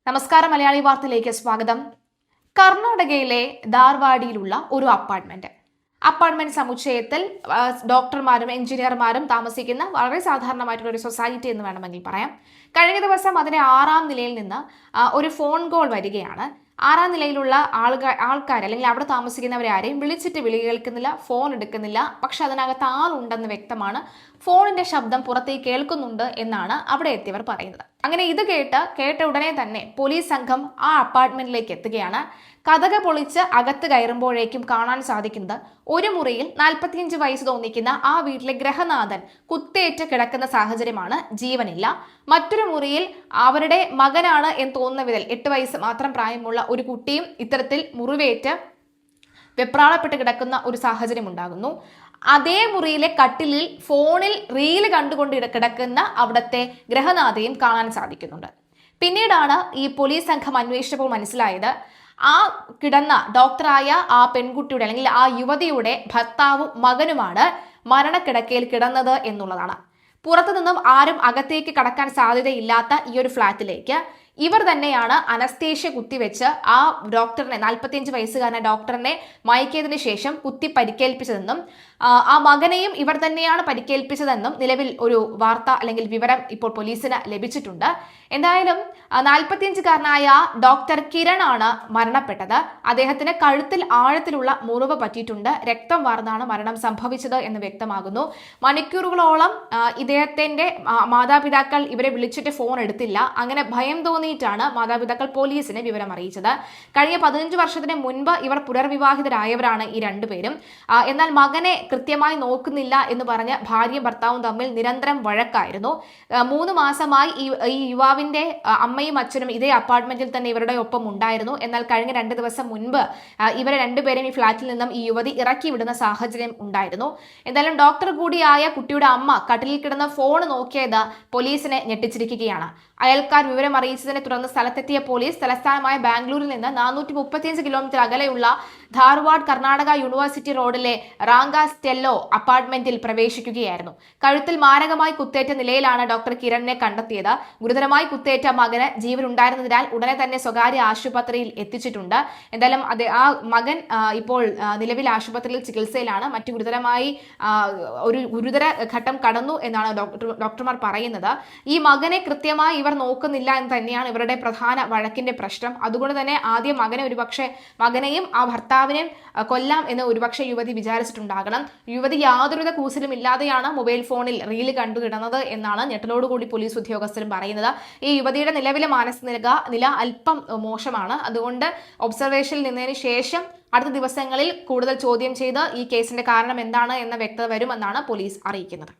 നമസ്കാരം, മലയാളി വാർത്തയിലേക്ക് സ്വാഗതം. കർണാടകയിലെ ധാർവാഡിയിലുള്ള ഒരു അപ്പാർട്ട്മെന്റ് സമുച്ചയത്തിൽ ഡോക്ടർമാരും എഞ്ചിനീയർമാരും താമസിക്കുന്ന വളരെ സാധാരണമായിട്ടുള്ള ഒരു സൊസൈറ്റി എന്ന് വേണമെങ്കിൽ പറയാം. കഴിഞ്ഞ ദിവസം അതിന്റെ 6ാം നിലയിൽ നിന്ന് ഒരു ഫോൺ കോൾ വരികയാണ്. 6ാം നിലയിലുള്ള ആൾക്കാർ അല്ലെങ്കിൽ അവിടെ താമസിക്കുന്നവരെ ആരെയും വിളിച്ചിട്ട് വിളി കേൾക്കുന്നില്ല, ഫോൺ എടുക്കുന്നില്ല. പക്ഷെ അതിനകത്ത് ആളുണ്ടെന്ന് വ്യക്തമാണ്. ഫോണിന്റെ ശബ്ദം പുറത്തേക്ക് കേൾക്കുന്നുണ്ട് എന്നാണ് അവിടെ എത്തിയവർ പറയുന്നത്. അങ്ങനെ ഇത് കേട്ട ഉടനെ തന്നെ പോലീസ് സംഘം ആ അപ്പാർട്ട്മെന്റിലേക്ക് എത്തുകയാണ്. കതക് പൊളിച്ച് അകത്ത് കയറുമ്പോഴേക്കും കാണാൻ സാധിക്കുന്നത് ഒരു മുറിയിൽ 45 വയസ്സ് തോന്നിക്കുന്ന ആ വീട്ടിലെ ഗൃഹനാഥൻ കുത്തേറ്റ് കിടക്കുന്ന സാഹചര്യമാണ്. ജീവനില്ല. മറ്റൊരു മുറിയിൽ അവരുടെ മകനാണ് എന്ന് തോന്നുന്ന വിധത്തിൽ 8 വയസ്സ് മാത്രം പ്രായമുള്ള ഒരു കുട്ടിയും ഇത്തരത്തിൽ മുറിവേറ്റ് വെപ്രാളപ്പെട്ട് കിടക്കുന്ന ഒരു സാഹചര്യം ഉണ്ടാകുന്നു. അതേ മുറിയിലെ കട്ടിലിൽ ഫോണിൽ റീല് കണ്ടുകൊണ്ട് കിടക്കുന്ന അവിടുത്തെ ഗൃഹനാഥയും കാണാൻ സാധിക്കുന്നുണ്ട്. പിന്നീടാണ് ഈ പോലീസ് സംഘം അന്വേഷിച്ചപ്പോൾ മനസ്സിലായത് ആ കിടന്ന ഡോക്ടറായ ആ പെൺകുട്ടിയുടെ അല്ലെങ്കിൽ ആ യുവതിയുടെ ഭർത്താവും മകനുമാണ് മരണക്കിടക്കയിൽ കിടന്നത് എന്നുള്ളതാണ്. പുറത്തു നിന്നും ആരും അകത്തേക്ക് കടക്കാൻ സാധ്യതയില്ലാത്ത ഈ ഒരു ഫ്ളാറ്റിലേക്ക് ഇവർ തന്നെയാണ് അനസ്തേഷ്യ കുത്തിവെച്ച് ആ ഡോക്ടറിനെ 45 വയസ്സുകാരനെ ഡോക്ടറിനെ മയക്കിയതിനു ശേഷം കുത്തി പരിക്കേൽപ്പിച്ചതെന്നും ആ മകനെയും ഇവർ തന്നെയാണ് പരിക്കേൽപ്പിച്ചതെന്നും നിലവിൽ ഒരു വാർത്ത അല്ലെങ്കിൽ വിവരം ഇപ്പോൾ പോലീസിന് ലഭിച്ചിട്ടുണ്ട്. എന്തായാലും 45-കാരനായ ഡോക്ടർ കിരൺ ആണ് മരണപ്പെട്ടത്. അദ്ദേഹത്തിന് കഴുത്തിൽ ആഴത്തിലുള്ള മുറിവ് പറ്റിയിട്ടുണ്ട്. രക്തം വാർന്നാണ് മരണം സംഭവിച്ചത് എന്ന് വ്യക്തമാകുന്നു. മണിക്കൂറുകളോളം ഇദ്ദേഹത്തിന്റെ മാതാപിതാക്കൾ ഇവരെ വിളിച്ചിട്ട് ഫോൺ എടുത്തില്ല. അങ്ങനെ ഭയം തോന്നിയിട്ടാണ് മാതാപിതാക്കൾ പോലീസിനെ വിവരം അറിയിച്ചത്. കഴിഞ്ഞ 15 വർഷത്തിന് മുൻപ് ഇവർ പുനർവിവാഹിതരായവരാണ് ഈ രണ്ടുപേരും. എന്നാൽ മകനെ കൃത്യമായി നോക്കുന്നില്ല എന്ന് പറഞ്ഞ് ഭാര്യയും ഭർത്താവും തമ്മിൽ നിരന്തരം വഴക്കായിരുന്നു. 3 മാസമായി ഈ യുവാവിന്റെ അമ്മയും അച്ഛനും ഇതേ അപ്പാർട്ട്മെന്റിൽ തന്നെ ഇവരുടെ ഒപ്പം ഉണ്ടായിരുന്നു. എന്നാൽ കഴിഞ്ഞ 2 ദിവസം മുൻപ് ഇവരെ രണ്ടുപേരും ഈ ഫ്ളാറ്റിൽ നിന്നും ഈ യുവതി ഇറക്കി വിടുന്ന സാഹചര്യം ഉണ്ടായിരുന്നു. എന്തായാലും ഡോക്ടർ കൂടിയായ കുട്ടിയുടെ അമ്മ കട്ടിലിൽ കിടന്ന ഫോൺ നോക്കിയത് പോലീസിനെ ഞെട്ടിച്ചിരിക്കുകയാണ്. അയൽക്കാർ വിവരം അറിയിച്ചതിനെ തുടർന്ന് സ്ഥലത്തെത്തിയ പോലീസ് തലസ്ഥാനമായ ബാംഗ്ലൂരിൽ നിന്ന് 435 കിലോമീറ്റർ അകലെയുള്ള ധാർവാഡ് കർണാടക യൂണിവേഴ്സിറ്റി റോഡിലെ റാങ്ക സ്റ്റെല്ലോ അപ്പാർട്ട്മെന്റിൽ പ്രവേശിക്കുകയായിരുന്നു. കഴുത്തിൽ മാരകമായി കുത്തേറ്റ നിലയിലാണ് ഡോക്ടർ കിരണിനെ കണ്ടെത്തിയത്. ഗുരുതരമായി കുത്തേറ്റ മകന് ജീവൻ ഉണ്ടായിരുന്നതിനാൽ ഉടനെ തന്നെ സ്വകാര്യ ആശുപത്രിയിൽ എത്തിച്ചിട്ടുണ്ട്. എന്തായാലും ആ മകൻ ഇപ്പോൾ നിലവിൽ ആശുപത്രിയിൽ ചികിത്സയിലാണ്. മറ്റു ഒരു ഗുരുതര ഘട്ടം കടന്നു എന്നാണ് ഡോക്ടർമാർ പറയുന്നത്. ഈ മകനെ കൃത്യമായി ഇവർ നോക്കുന്നില്ല എന്ന് തന്നെയാണ് ഇവരുടെ പ്രധാന വഴക്കിന്റെ പ്രശ്നം. അതുകൊണ്ട് തന്നെ ആദ്യം മകനെയും ആ ഭർത്താവിനെയും കൊല്ലാം എന്ന് ഒരുപക്ഷെ യുവതി വിചാരിച്ചിട്ടുണ്ടാകണം. യുവതി യാതൊരുവിധ കൂസലും ഇല്ലാതെയാണ് മൊബൈൽ ഫോണിൽ റീല് കണ്ടുകിടന്നത് എന്നാണ് ഞെട്ടലോടുകൂടി പോലീസ് ഉദ്യോഗസ്ഥരും പറയുന്നത്. ഈ യുവതിയുടെ നിലവിലെ നില അല്പം മോശമാണ്. അതുകൊണ്ട് ഒബ്സർവേഷനിൽ നിന്നതിന് ശേഷം അടുത്ത ദിവസങ്ങളിൽ കൂടുതൽ ചോദ്യം ചെയ്ത് ഈ കേസിന്റെ കാരണം എന്താണ് എന്ന വ്യക്തത വരുമെന്നാണ് പോലീസ് അറിയിക്കുന്നത്.